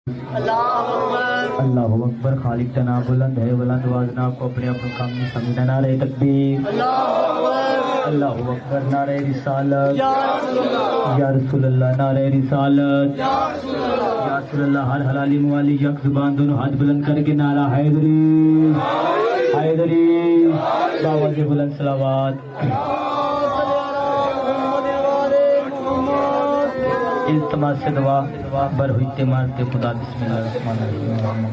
اللہ اکبر. خالق تنا بلند ہے, بلند وازنا کو اپنے اپنے کام میں سمجھنا. نعرہ تکبیر, اللہ اکبر. نعرہ رسالت یا رسول اللہ, نعرہ رسالت یا رسول اللہ. ہر حلالی موالی یک زبان دونوں ہاتھ بلند کر کے نعرہ حیدری حیدری باواز بلند صلوات. التماس سے دعا بر ہوئی مارتے خدا. بسم اللہ الرحمن الرحیم.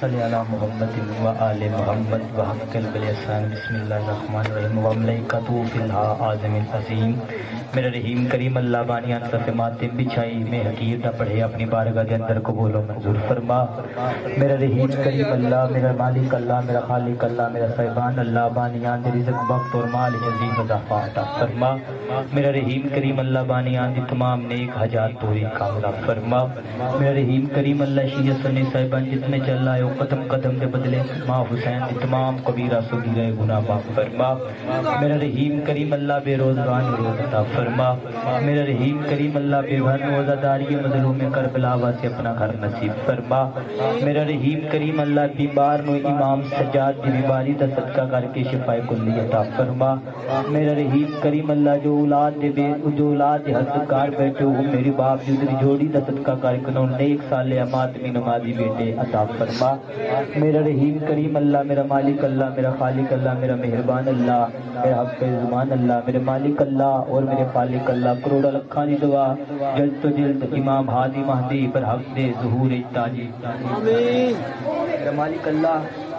صلی علی محمد و آل محمد وحق البلیسان. بسم اللہ الرحمن الرحیم. وملائکتہ فی العظیم العظیم. میرا رحیم کریم اللہ بانیان صف ماتم بچھائی میں حقیر نہ پڑھے اپنی بارگاہ کے اندر قبول و منظور فرما. میرا رحیم کریم اللہ, میرا مالک اللہ, میرا خالق اللہ, میرا صاحبان اللہ بانیان دے رزق وقت اور مال جزید اضافہ عطا فرما. میرا رحیم کریم اللہ بانیان دی تمام نیک حاجات پوری کاملہ فرما. میرا رحیم کریم اللہ شیعہ سنی صاحبان جتنے چل رہا ہے قدم قدم کے بدلے ماں حسین دی تمام کبیرہ صغیرہ گناہ معاف فرما. میرا رحیم کریم اللہ بے روزگان روز عطا فرما. میرا رحیم کریم اللہ بے گھر روزہ داری مظلوم کربلا سے اپنا گھر نصیب فرما. میرا رحیم کریم اللہ بیمار نو امام سجاد دی بیماری دا صدقہ کر کے شفا کلی عطا فرما. میرا رحیم کریم اللہ جو اولاد دے حسدگار بیٹھے ہو میری باپ جو تیری جوڑی دا صدقہ کر کے انہوں نیک صالح ماتمی نمازی بیٹے عطا فرما. میرا رحیم کریم اللہ, میرا مالک اللہ, میرا خالق اللہ, میرا مہربان اللہ, میرا حق زمان اللہ, میرے مالک اللہ اور میرے خالق اللہ. کروڑا لکھاں دی دعا جلد تو جلد امام ہادی مہدی پر حق دے ظہور تاجی. میرا مالک اللہ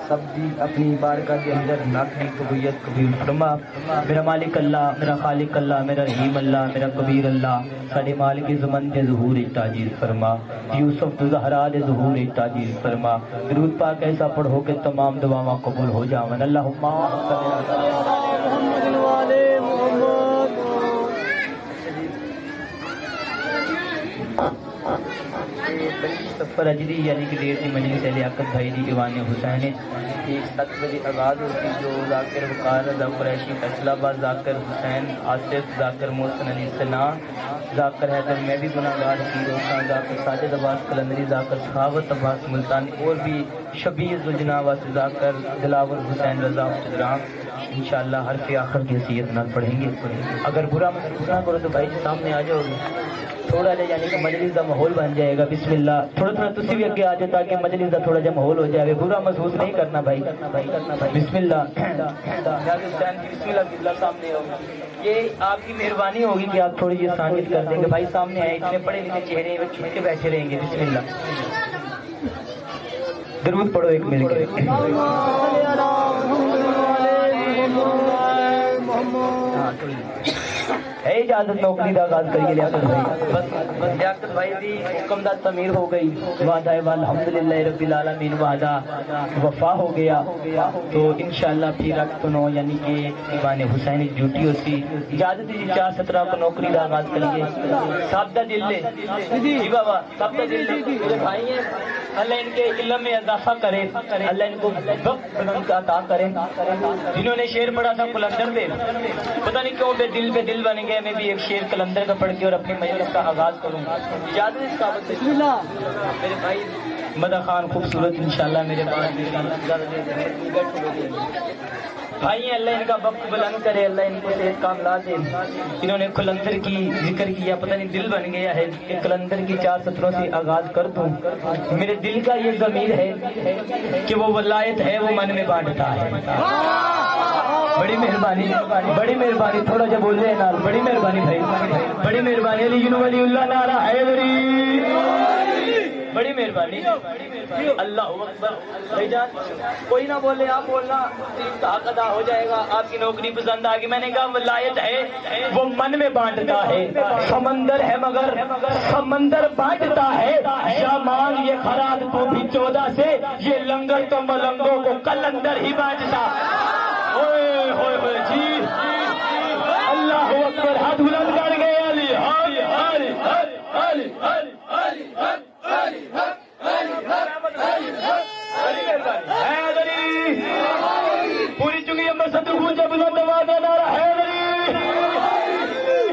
سب دی اپنی بارگاہ کے اندر ناکری قبولیت قبول فرما. میرا مالک اللہ, میرا خالق اللہ, میرا رحیم اللہ, میرا کبیر اللہ ساڑے مالک زمن دے ظہور تاجیل فرما. یوسف تو زہرا دے ظہور تاجیل فرما. درود پاک ایسا پڑھو کہ تمام دعاواں قبول ہو جاون. اللہم سفر اجری یعنی کہ دیر سی مجلس لیاقت بھائی دی ایوان حسین 7 بجے آغاز ہوتی جو ذاکر وقار رضا قریشی فیصلہ آباد, ذاکر حسین آصف, ذاکر محسن علی ثنا, ذاکر حیدر میں بھی گناہ گار کی روشن, ذاکر ساجد عباس قلندری, ذاکر سخاوت عباس ملتانی اور بھی شبیہ زجنا واسطے ذاکر دلاور حسین رضا چدران. انشاءاللہ حرف آخر کی حیثیت نہ پڑھیں گے. اگر برا کرو تو بھائی سامنے آ جاؤ تھوڑا جا, یعنی کہ مجلس کا ماحول بن جائے گا. بسم اللہ تھوڑا تسی بھی اگے آ جاؤ تاکہ مجلس کا تھوڑا جا ماحول ہو جائے. برا محسوس نہیں کرنا بھائی. بسم اللہ بسم اللہ سامنے ہو. یہ آپ کی مہربانی ہوگی کہ آپ تھوڑی یہ سانجت کر دیں گے. بھائی سامنے آئے, اتنے پڑھے لکھے چہرے چھپ کے بیٹھے رہیں گے. بسم اللہ درود پڑھو ایک مل کے. ہے اجازت نوکری دا آغاز کریے لیاقت بھائی. بس لیاقت بھائی دی حکم دا تعمیر ہو گئی. وعدہ الحمدللہ رب العالمین وعدہ وفا ہو گیا. تو انشاءاللہ پھر رکھتنو یعنی کہ ایوان حسین ڈیوٹی ہوتی. اجازت دی 4-17 کو نوکری دا آغاز کریے. سب دا دل لے جی بابا, سب دا دل لے. میرے بھائی ہیں, اللہ ان کے علم میں اضافہ کرے, اللہ ان کو وقت بلند کا عطا کرے. جنہوں نے شعر پڑھا تھا قلندر پہ, پتہ نہیں کیوں بے دل بن گئے. میں بھی ایک شعر قلندر کا پڑھ کے اور اپنی مجلس کا آغاز کروں. اجازت اس کا بسم اللہ. میرے بھائی مدح خان خوبصورت انشاءاللہ میرے بعد بھائی اللہ ان کا وقت بلند کرے, اللہ ان کو صحت کاملہ دے. انہوں نے قلندر کی ذکر کیا, پتہ نہیں دل بن گیا ہے کہ قلندر کی 4 سطروں سے آغاز کر دوں. میرے دل کا یہ ضمیر ہے کہ وہ ولایت ہے وہ من میں بانٹتا ہے. بڑی مہربانی تھوڑا جب بول رہے ہیں نال, بڑی مہربانی بھائی, بڑی مہربانی. علی ولی اللہ نعرہ حیدری, بڑی مہربانی. اللہ اکبر. بھائی جان کوئی نہ بولے, آپ بولنا حق ادا ہو جائے گا. آپ کی نوکری پسند آ گئی. میں نے کہا ولایت ہے وہ من میں بانٹتا ہے. سمندر ہے مگر سمندر بانٹتا ہے. یا مانگ یہ خراب تو بھی 14 سے, یہ لنگر تو ملنگوں کو کلندر ہی بانٹتا. ہوئے ہوئے ہوئے جی اللہ اکبر. ہاتھ بلند کر گئے. علی علی علی علی علی علی علی علی علی حیدری پوری چنگی میں صدر گونجے بلند آواز ہے نعرہ حیدری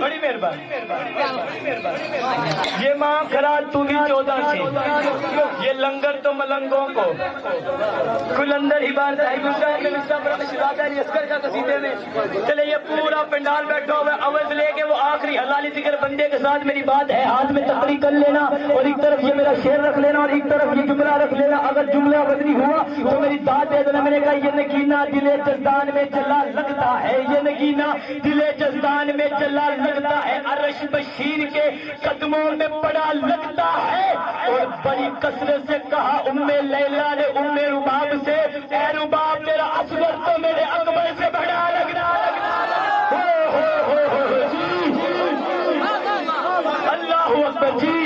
بڑی مہربانی یہ ماں خراج تو بھی 14 سے یہ لنگر تو ملنگوں کو کلندر عبادت ہے حسین میں مصطفیٰ پر شہادہ علی اصغر کا قصیدے میں چلے یہ پورا پنڈال بیٹھا ہوا ہے عوض لے کے وہ آخری حلالی ذکر بندے کے ساتھ میری بات ہے ہاتھ میں تقریر کر لینا اور ایک طرف یہ میرا شعر رکھ لینا اور ایک طرف یہ جملہ رکھ لینا اگر جملہ بدلی ہوا تو میری داد دے دینا میں نے کہا یہ نگینہ دل جزدان میں چلا لگتا ہے یہ نگینہ دل جزدان میں چلا لگتا ہے عرش بشیر کے قدموں میں پڑا لگتا ہے اور بڑی کثرت سے کہا ام لیلا نے ام رباب سے اے رباب میرا اصغر تو میرے اکبر سے بڑا لگنا اللہ اکبر جی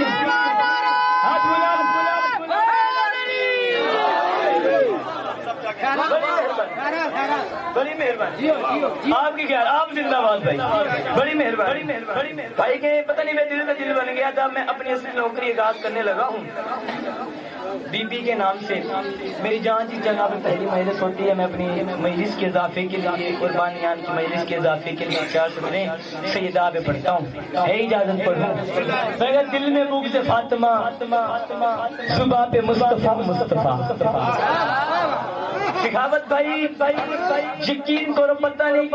بڑی مہربانی آپ کی خیال آپ زندہ باد بھائی بڑی مہربانی بھائی کہ پتہ نہیں میں دل بن گیا تھا میں اپنی اصلی نوکری آغاز کرنے لگا ہوں بی بی کے نام سے میری جان جس جگہ پہ پہلی مجلس ہوتی ہے میں اپنی مجلس کے اضافے کے لیے قربانیان کی مجلس کے اضافے کے لیے 4 سطریں سیدہ پہ پڑھتا ہوں ہے اجازت پڑھوں میں دل میں بھوک سے فاطمہ صبح پہ مصطفیٰ سخاوت بھائی یقین کرو پتہ نہیں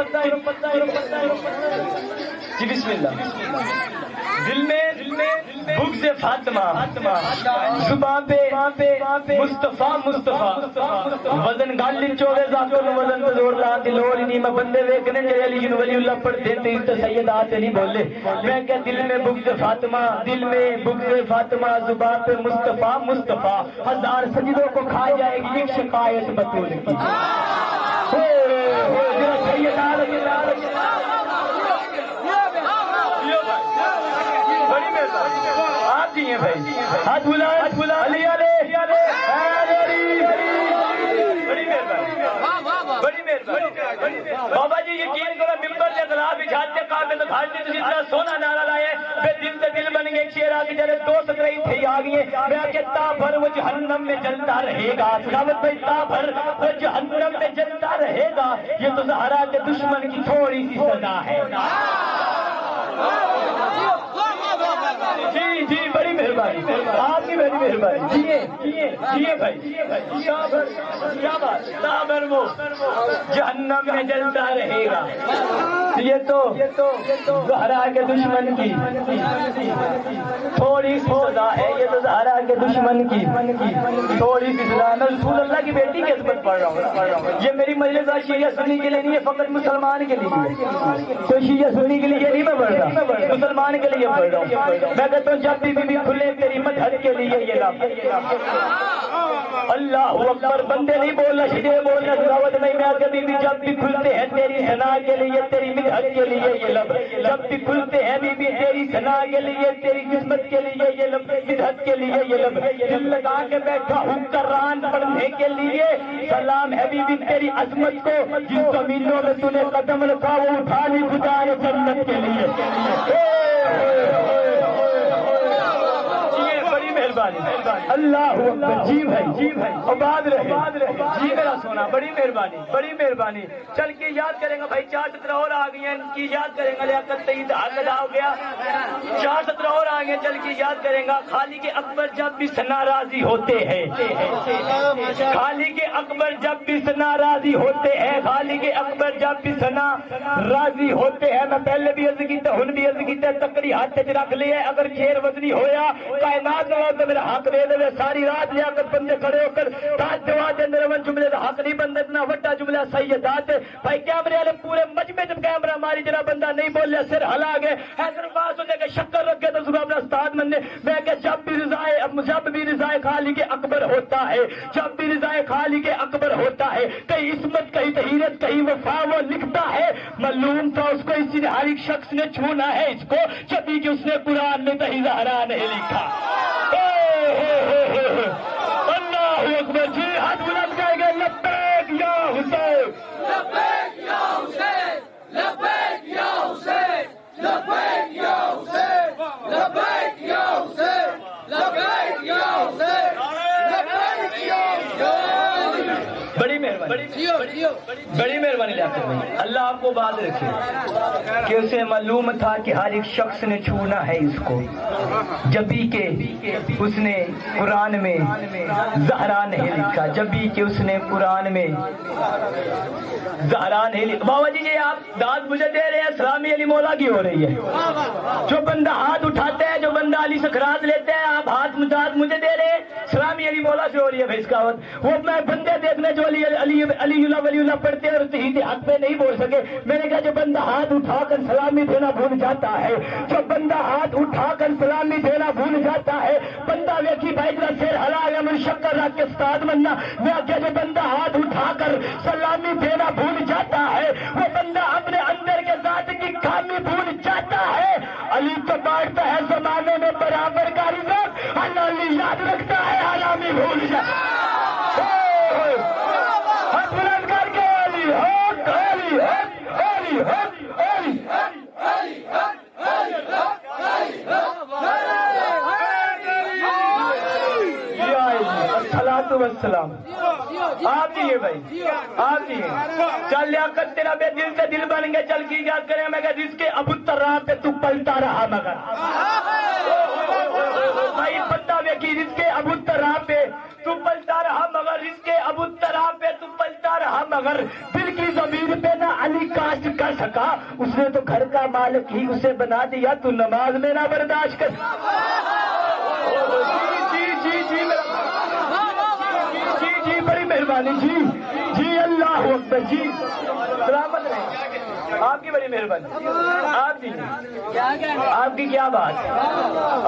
جی بسم اللہ دل میں بھوک سے فاطمہ صبح پہ مصطفیٰ وزن گالی چوڑے زاکر وزن تو زور لا دلور نہیں میں بندے ویکنے جے علی ولی اللہ پڑھتے تھے تو سیدات نہیں بولے میں کہ دل میں بھوک سے فاطمہ دل میں بھوک سے فاطمہ صبح پہ مصطفیٰ 1000 سجدوں کو کھا جائے گی ایک شکایت بطول کی آپ جی ہیں بھائی ہاتھ بلا علی بڑی مہربانی بابا جی یقین کرو ممبر سے خلاف بچھاتے کام تو گھاٹتے تو اتنا سونا نعرہ لائے پھر دل سے دل بن گئے شیر آگے چلے 2 سطریں تھے آگئے میں کہ تا بھر وہ جہنم میں جلتا رہے گا سخاوت بھائی تا بھر وہ جہنم میں جلتا رہے گا یہ تو زہرا کے دشمن کی تھوڑی سی سزا ہے جی بڑی مہربانی آپ کی بڑی مہربانی جیے بھائی کیا بات وہ جہنم میں جلتا رہے گا یہ تو زہرا کے دشمن کی تھوڑی سی سزا ہے یہ تو زہرا کے دشمن کی تھوڑی سی سزا میں رسول اللہ کی بیٹی کی عظمت پڑھ رہا ہوں یہ میری مجلس شیعہ سنی کے لیے نہیں ہے فقط مسلمان کے لیے تو شیعہ سنی کے لیے نہیں میں پڑھ رہا مسلمان کے لیے پڑھ رہا ہوں میں کہتا ہوں جب بھی کھلے تیری مدحت کے لیے یہ لفظ اللہ اکبر بندے نہیں بولنا شیعہ بولنا سخاوت نہیں میں کبھی بھی جب بھی کھلتے ہیں تیری ثنا کے لیے تیری مدحت کے لیے یہ لفظ جب بھی کھلتے ہیں بھی تیری ثنا کے لیے تیری قسمت کے لیے یہ لفظ مدحت کے لیے یہ لفظ دل لگا کے بیٹھا ہوں قرآن پڑھنے کے لیے سلام ہے بھی تیری عظمت کو جن زمینوں میں تو نے قدم رکھا وہ اٹھا لی خدا نے جنت کے لیے اللہ جی بھائی آباد رہے جی میرا سونا بڑی مہربانی چل کے یاد کریں گا بھائی 4 سطریں اور آ گئی ہیں ان کی یاد کریں گا لیاقت سعید حق ادا ہو گیا 4 سطریں اور آ گئے چل کے یاد کریں گا خالق اکبر جب بھی ثنا راضی ہوتے ہیں خالق اکبر جب بھی ثنا راضی ہوتے ہیں خالق اکبر جب بھی ثنا راضی ہوتے ہیں میں پہلے بھی عرض کیتا ہن بھی عرض کیتا تکری ہاتھ وچ رکھ لیے اگر کھیر وزنی ہویا کائنات نو میرا حق دے دے ساری رات لیاقت بندے کھڑے ہو کر تاج جواد دے اندر من جملے دا حق نہیں بندے اتنا وڈا جملہ سیدات بھائی کیمرے والے پورے مجمع جب کیمرہ ماری جنا بندہ نہیں بولیا سر ہلا گئے حیدر عباس ہونے کے شکر رکھے تو صبح اپنا استاد مننے میں کہ جب بھی رضائے خالق اکبر ہوتا ہے جب بھی رضائے خالق اکبر ہوتا ہے کہیں عصمت کہیں طہیرت کہیں وفا وہ لکھتا ہے معلوم تھا اس کو اسی ہر ایک شخص نے چھونا ہے اس کو جبھی کہ اس نے قرآن میں کہیں زہرا نہیں لکھا اللہ اکبر جی ہاتھ بلند کہیں گے لبیک یا حسین لبیک یا حسین لبیک یا حسین لبیک یا حسین لبیک یا حسین لبیک یا حسین لبیک یا حسین بڑی مہربانی لیاقت بھائی، اللہ آپ کو بات رکھے کہ اسے معلوم تھا کہ ہر ایک شخص نے چھونا ہے اس کو، جبھی کہ اس نے قرآن میں زہرا نہیں لکھا، جبھی کہ اس نے قرآن میں زہرا نہیں لکھا۔ بابا جی یہ آپ داد مجھے دے رہے ہیں، سلامی علی مولا کی ہو رہی ہے۔ جو بندہ ہاتھ اٹھاتے ہیں، جو بندہ علی سے خراج لیتے ہیں، آپ ہاتھ داد مجھے دے رہے ہیں، سلامی علی مولا سے ہو رہی ہے بھائی اس کا وقت۔ وہ میں بندے دیکھنے جو علی اللہ ولی اللہ پڑھتے ہیں اور شہید حق پہ نہیں بول سکے، میں نے کہا جو بندہ ہاتھ اٹھا کر سلامی دینا بھول جاتا ہے، جو بندہ ہاتھ اٹھا کر سلامی دینا بھول جاتا ہے، بندہ ویکھی بھائی جا سیر ہلا یا من شکر رکھ کے استاد بننا، میں کہا جو بندہ ہاتھ اٹھا کر سلامی دینا بھول جاتا ہے، وہ بندہ اپنے اندر کے ذات کی خامی بھول جاتا ہے۔ علی تو بانٹتا ہے زمانے میں برابر کا رزق، اللہ علی یاد رکھتا ہے حرامی بھول جاتا ہے۔ ہاتھ بلند کر کے علی حق، علی حق، علی حق، علی الصلاۃ والسلام۔ آپ جی بھائی، آپ جی چل لیاقت تیرا بے دل سے دل بن گئے، چل کی یاد کریں، میں کہ جس کے ابو ترا پہ تو پلتا رہا مگر بھائی بندہ ویکھی جس کے ابو ترا پہ تو پلتا رہا مگر، اس کے ابو ترا پہ تو پلتا رہا مگر، دل کی زمین پہ نہ علی کاشت کر سکا، اس نے تو گھر کا مالک ہی اسے بنا دیا، تو نماز میں نہ برداشت کر۔ جی بڑی مہربانی جی، جی اللہ اکبر جی، سلامت رہے، آپ کی بڑی مہربانی، آپ جی آپ کی کیا بات،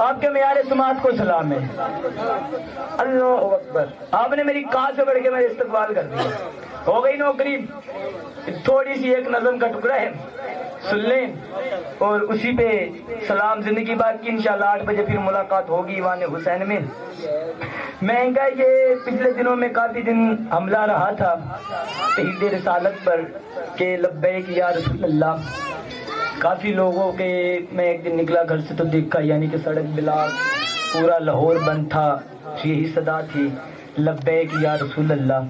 آپ کے معیار سماعت کو سلام ہے، اللہ اکبر۔ آپ نے میری کہاں سے بڑھ کے میرے استقبال کر دیا، ہو گئی نوکری۔ تھوڑی سی ایک نظم کا ٹکڑا ہے سن لیں اور اسی پہ سلام زندگی بات کی، انشاءاللہ 8 بجے پھر ملاقات ہوگی ایوان حسین میں۔ میں کہا یہ پچھلے دنوں میں کافی دن حملہ رہا تھا شہید رسالت پر کہ لبیک یا رسول اللہ، کافی لوگوں کے، میں ایک دن نکلا گھر سے تو دیکھا یعنی کہ سڑک بلاک پورا لاہور بند تھا، یہی صدا تھی لبیک یا رسول اللہ،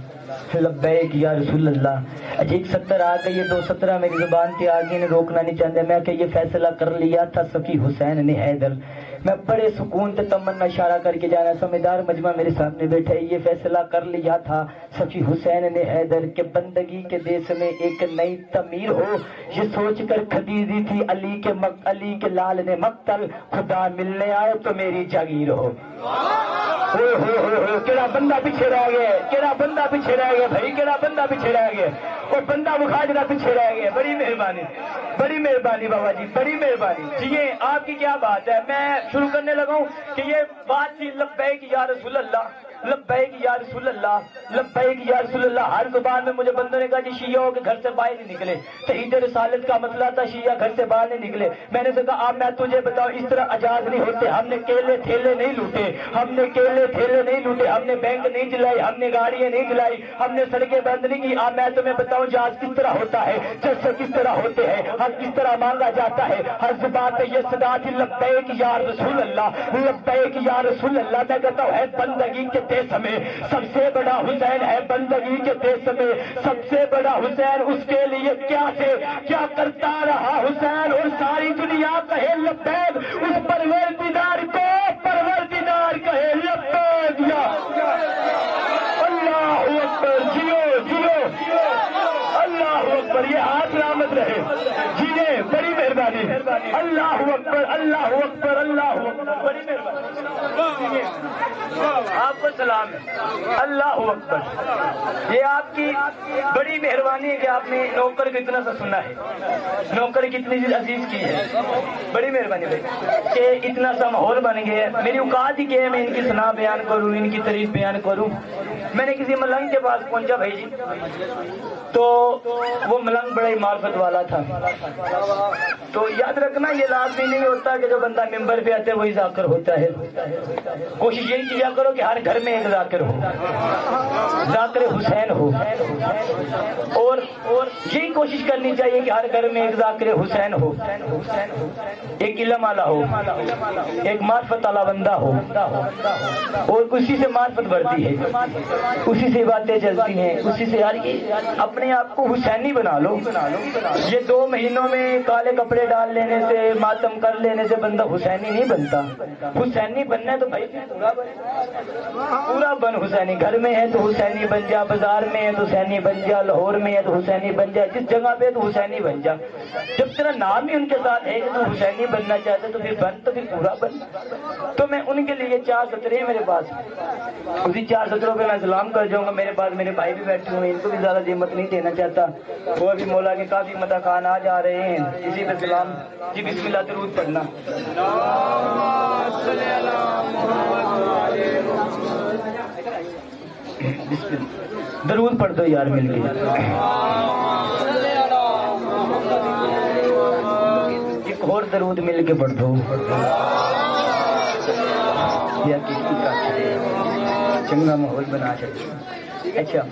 لبیک یا رسول اللہ۔ ایک 70 آ گئی، 217 میری زبان پہ آگے نے روکنا نہیں چاہتے، میں کہ یہ فیصلہ کر لیا تھا سکی حسین نے حیدر، میں بڑے سکون سے تمنا اشارہ کر کے جانا، سمجھدار مجمع میرے سامنے بیٹھے، یہ فیصلہ کر لیا تھا سکی حسین نے حیدر کہ بندگی کے دیس میں ایک نئی تعمیر ہو، یہ سوچ کر خدیجی تھی علی کے لال نے مقتل، خدا ملنے آئے تو میری جاگیر ہو۔ کیڑا بندہ پیچھے رہ گیا، کیڑا بندہ پیچھے رہ گیا بھائی، کیڑا بندہ پیچھے رہ گیا، اور بندہ مخاجرہ پیچھے رہ گیا۔ بڑی مہربانی، بڑی مہربانی بابا جی، بڑی مہربانی جی۔ آپ کی کیا بات ہے، میں شروع کرنے لگا ہوں کہ یہ بات تھی لبیک یا رسول اللہ، لبیک یا رسول اللہ، لبیک یا رسول اللہ۔ ہر زبان میں مجھے بندوں نے کہا جی شیعوں کے گھر سے باہر نہیں نکلے، شہید رسالت کا مسئلہ تھا شیعہ گھر سے باہر نہیں نکلے۔ میں نے کہا آپ میں تجھے بتاؤں اس طرح اجاز نہیں ہوتے، ہم نے کیلے تھیلے نہیں لوٹے، ہم نے کیلے تھیلے نہیں لوٹے، ہم نے بینک نہیں جلائی، ہم نے گاڑیاں نہیں جلائی، ہم نے سڑکیں بند نہیں کی۔ آپ میں تمہیں بتاؤں جہاز کس طرح ہوتا ہے، جلسے کس طرح ہوتے ہیں، حق کس طرح مانگا جاتا ہے۔ ہر زبان پہ یہ صدا تھی لبیک یا رسول اللہ، لبیک یا رسول اللہ۔ میں کہتا ہوں ہے بندگی کے دیس میں سب سے بڑا حسین ہے، بندگی کے دیس میں سب سے بڑا حسین، اس کے لیے کیا سے کیا کرتا رہا حسین، اور ساری دنیا کہے لبیک، اس پروردگار کو پروردگار کہے لبیک یا اللہ اکبر، جیو جیو اللہ اکبر، یہ ہاتھ سلامت رہے جیے، بڑی مہربانی، اللہ اکبر اللہ اکبر اللہ اکبر، بڑی مہربانی، آپ کو سلام ہے، اللہ اکبر۔ یہ آپ کی بڑی مہربانی ہے کہ آپ نے نوکر کو اتنا سا سنا ہے، نوکر کتنی عزیز کی ہے، بڑی مہربانی بھائی کہ اتنا سا ماحول بن گیا۔ میری اوقات ہی کہ ہے میں ان کی ثنا بیان کروں، ان کی تعریف بیان کروں۔ میں نے کسی ملنگ کے پاس پہنچا بھائی جی، تو وہ ملنگ بڑا ہی معرفت والا تھا، تو یاد رکھنا یہ لازمی نہیں ہوتا کہ جو بندہ ممبر پہ آتا ہے وہی ذاکر ہوتا ہے، کوشش یہی کیا کرو کہ ہر گھر میں ایک ذاکر ہو، ذاکر حسین ہو، اور یہی کوشش کرنی چاہیے کہ ہر گھر میں ایک ذاکر حسین ہو، ایک علم والا ہو، ایک معرفت والا بندہ ہو، اور اسی سے معرفت بڑھتی ہے۔ اسی سے باتیں چلتی ہیں، اسی سے یار یہ اپنے آپ کو حسینی بنا لو۔ یہ 2 مہینوں میں کالے کپڑے ڈال لینے سے، ماتم کر لینے سے بندہ حسینی نہیں بنتا۔ حسینی بننا ہے تو بھائی پورا بن حسینی۔ گھر میں ہے تو حسینی بن جا، بازار میں ہے تو حسینی بن جا، لاہور میں ہے تو حسینی بن جا، جس جگہ پہ تو حسینی بن جا۔ جب تیرا نام ہی ان کے ساتھ ہے کہ تو حسینی بننا چاہتے تو پھر بن، تو پھر پورا بن۔ تو میں ان کے لیے 4 سطریں ہیں میرے پاس، اسی 4 سطروں پہ میں سلام کر جاؤں گا۔ میرے پاس میرے بھائی بھی بیٹھے ہوئے ہیں، ان کو بھی زیادہ زحمت نہیں دینا چاہتا، وہ ابھی مولا کے کافی مداخان آ جا رہے ہیں، اسی پہ سلام جی۔ بسم اللہ درود پڑھنا۔ درود پڑھ دو یار مل کے، ایک اور درود مل کے پڑھ دو یا کسی کا چنگا ماحول بنا چاہیے۔ اچھا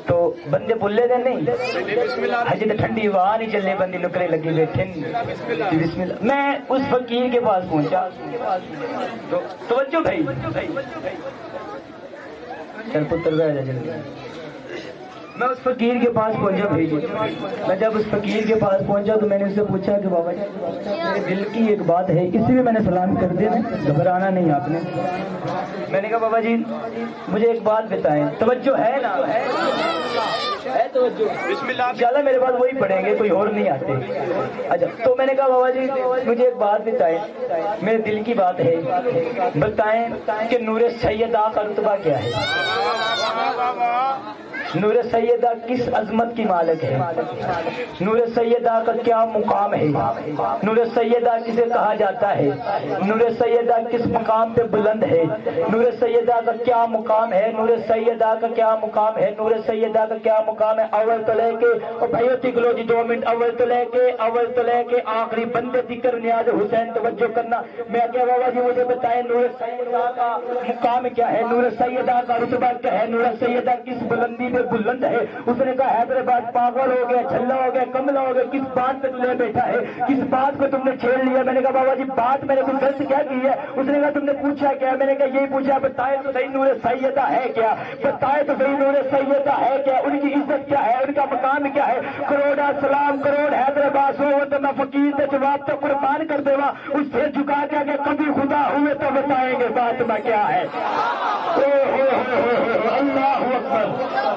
تو بندے بھولے دے نہیں، ہجی تو ٹھنڈی ہوا نہیں چلنے، بندے نکرے لگے بیٹھے۔ بسم اللہ۔ میں اس فقیر کے پاس پہنچا تو توجہ بھائی، چل پتر بیٹھ جا جلدی۔ میں اس فقیر کے پاس پہنچا بھائی جی۔ میں جب اس فقیر کے پاس پہنچا تو میں نے اس سے پوچھا کہ بابا جی میرے دل کی ایک بات ہے، اسی لیے میں نے سلام کر دیا، گھبرانا نہیں آپ نے۔ میں نے کہا بابا جی مجھے ایک بات بتائیں، توجہ ہے نا؟ ہے توجہ؟ انشاءاللہ میرے پاس وہی پڑھیں گے، کوئی اور نہیں آتے۔ اچھا تو میں نے کہا بابا جی مجھے ایک بات بتائیں، میرے دل کی بات ہے، بتائیں کہ نور سیدہ کا رتبہ کیا ہے؟ نور سیدہ کس عظمت کی مالک ہے؟ نور سیدہ کا کیا مقام ہے؟ نور سیدہ کسے کہا جاتا ہے؟ نور سیدہ کس مقام پہ بلند ہے؟ نور سیدہ کا کیا مقام ہے؟ نور سیدہ کا کیا مقام ہے؟ نور سیدہ کا کیا مقام ہے؟ اول تو لے کے اور بھائیو ٹکلو جی 2 منٹ، اول تو لے کے آخری بندے ذکر نیاز حسین توجہ کرنا۔ میں کیا بابا جی مجھے بتائیں نور سیدہ کا مقام کیا ہے؟ نور سیدہ کا رتبہ کیا ہے؟ نور سیدہ کس بلندی پہ بلند ہے؟ اس نے کہا حیدرآباد پاگل ہو گیا، چھلا ہو گیا، کملا ہو گیا، کس بات پہ تمہیں بیٹھا ہے، کس بات پہ تم نے چھیڑ لیا؟ میں نے کہا بابا جی بات میں نے کوئی غلط کیا کی ہے؟ اس نے کہا تم نے پوچھا کیا؟ میں نے کہا یہی پوچھا، بتائے تو صحیح نور سیدہ ہے کیا؟ بتائے تو صحیح نور سیدہ ہے کیا؟ ان کی عزت کیا ہے؟ ان کا مقام کیا ہے؟ کروڑا سلام کروڑ حیدرآباد ہو تو میں فقیر سے جواب تو قربان کر دے گا، اس سے جھکا کے کہ کبھی خدا ہوئے تو بتائیں گے بات میں کیا ہے۔ اللہ اکبر،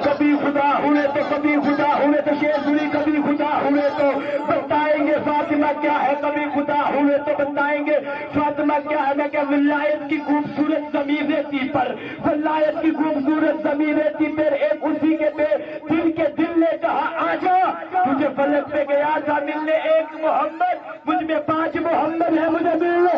کبھی خدا ہوئے تو کبھی خدا ہوئے تو شیر سنی، کبھی خدا ہوئے تو بتائیں گے فاطمہ کیا ہے، کبھی خدا ہوئے تو بتائیں گے فاطمہ کیا ہے۔ میں کہ ولایت کی خوبصورت زمین ریتی پر، ولایت کی خوبصورت زمین ریتی پر ایک اسی کے پہ دل کے دل نے کہا آجا، مجھے فلک پہ گیا تھا ملنے ایک محمد، مجھ میں 5 محمد ہے، مجھے ملنے